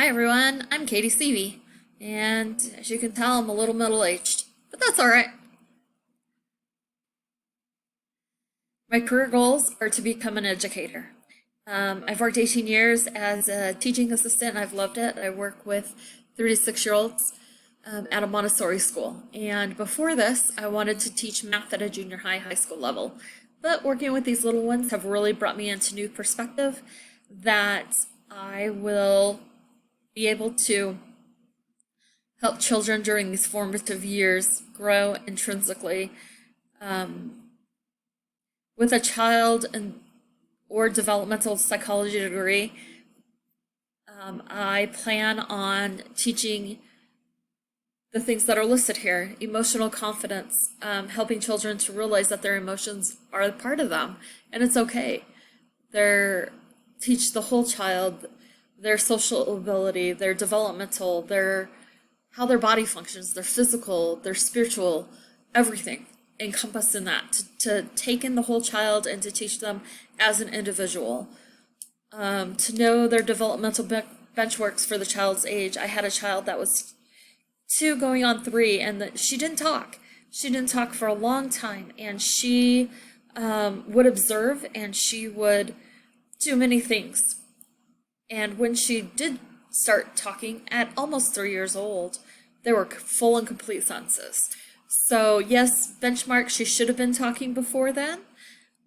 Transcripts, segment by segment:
Hi everyone, I'm Katie Stevie, and as you can tell, I'm a little middle-aged, but that's all right. My career goals are to become an educator. I've worked 18 years as a teaching assistant, and I've loved it. I work with 3 to 6 year olds at a Montessori school, and before this, I wanted to teach math at a junior high school level. But working with these little ones have really brought me into new perspective that I will be able to help children during these formative years grow intrinsically with a child and or developmental psychology degree. I plan on teaching the things that are listed here: emotional confidence, helping children to realize that their emotions are a part of them and it's okay. They're teach the whole child their social ability, their developmental, their how their body functions, their physical, their spiritual, everything encompassed in that, to take in the whole child and to teach them as an individual. To know their developmental benchmarks for the child's age. I had a child that was 2 going on 3, and she didn't talk. She didn't talk for a long time, and she would observe and she would do many things. And when she did start talking at almost 3 years old, they were full and complete sentences. So yes, benchmark, she should have been talking before then,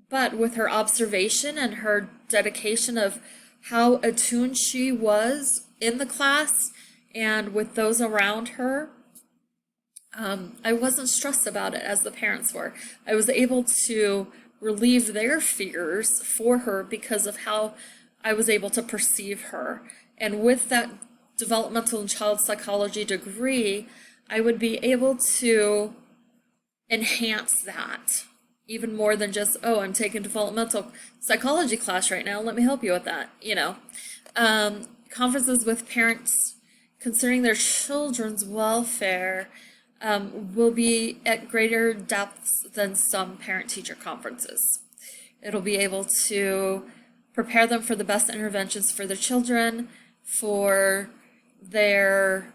but with her observation and her dedication of how attuned she was in the class and with those around her, I wasn't stressed about it as the parents were. I was able to relieve their fears for her because of how I was able to perceive her. And with that developmental and child psychology degree, I would be able to enhance that even more than just, oh, I'm taking developmental psychology class right now, let me help you with that, Conferences with parents concerning their children's welfare will be at greater depths than some parent-teacher conferences. It'll be able to prepare them for the best interventions for their children, for their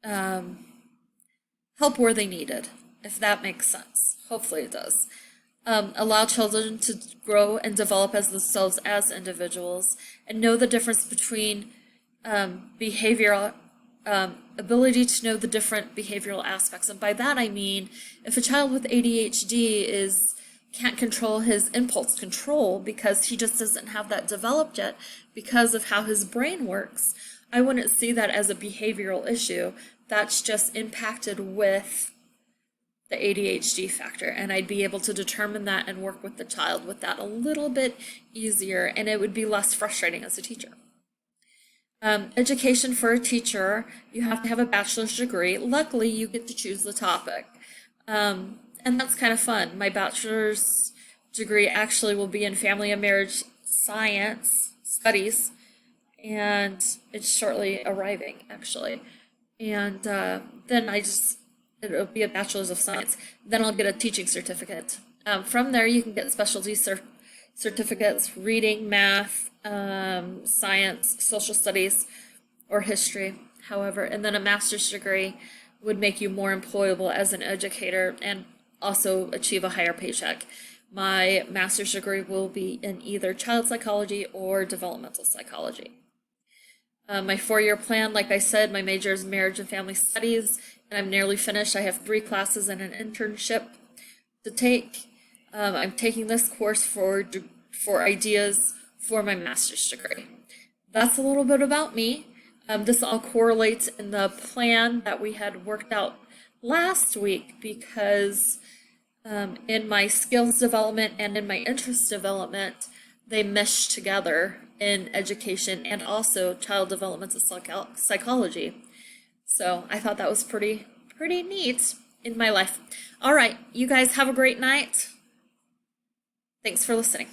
help where they need it, if that makes sense. Hopefully it does. Allow children to grow and develop as themselves as individuals and know the difference between behavioral ability to know the different behavioral aspects. And by that I mean, if a child with ADHD can't control his impulse control because he just doesn't have that developed yet because of how his brain works, I wouldn't see that as a behavioral issue. That's just impacted with the ADHD factor, and I'd be able to determine that and work with the child with that a little bit easier, and it would be less frustrating as a teacher. Education for a teacher, you have to have a bachelor's degree. Luckily, you get to choose the topic. And that's kind of fun. My bachelor's degree actually will be in family and marriage science studies, and it's shortly arriving, actually. And then it'll be a bachelor's of science. Then I'll get a teaching certificate. From there, you can get specialty certificates, reading, math, science, social studies, or history, however. And then a master's degree would make you more employable as an educator and also achieve a higher paycheck. My master's degree will be in either child psychology or developmental psychology. My 4-year plan, like I said, my major is marriage and family studies, and I'm nearly finished. I have 3 classes and an internship to take. I'm taking this course for ideas for my master's degree. That's a little bit about me. This all correlates in the plan that we had worked out last week because in my skills development and in my interest development, they mesh together in education and also child developmental psychology. So I thought that was pretty neat in my life. All right, you guys have a great night. Thanks for listening.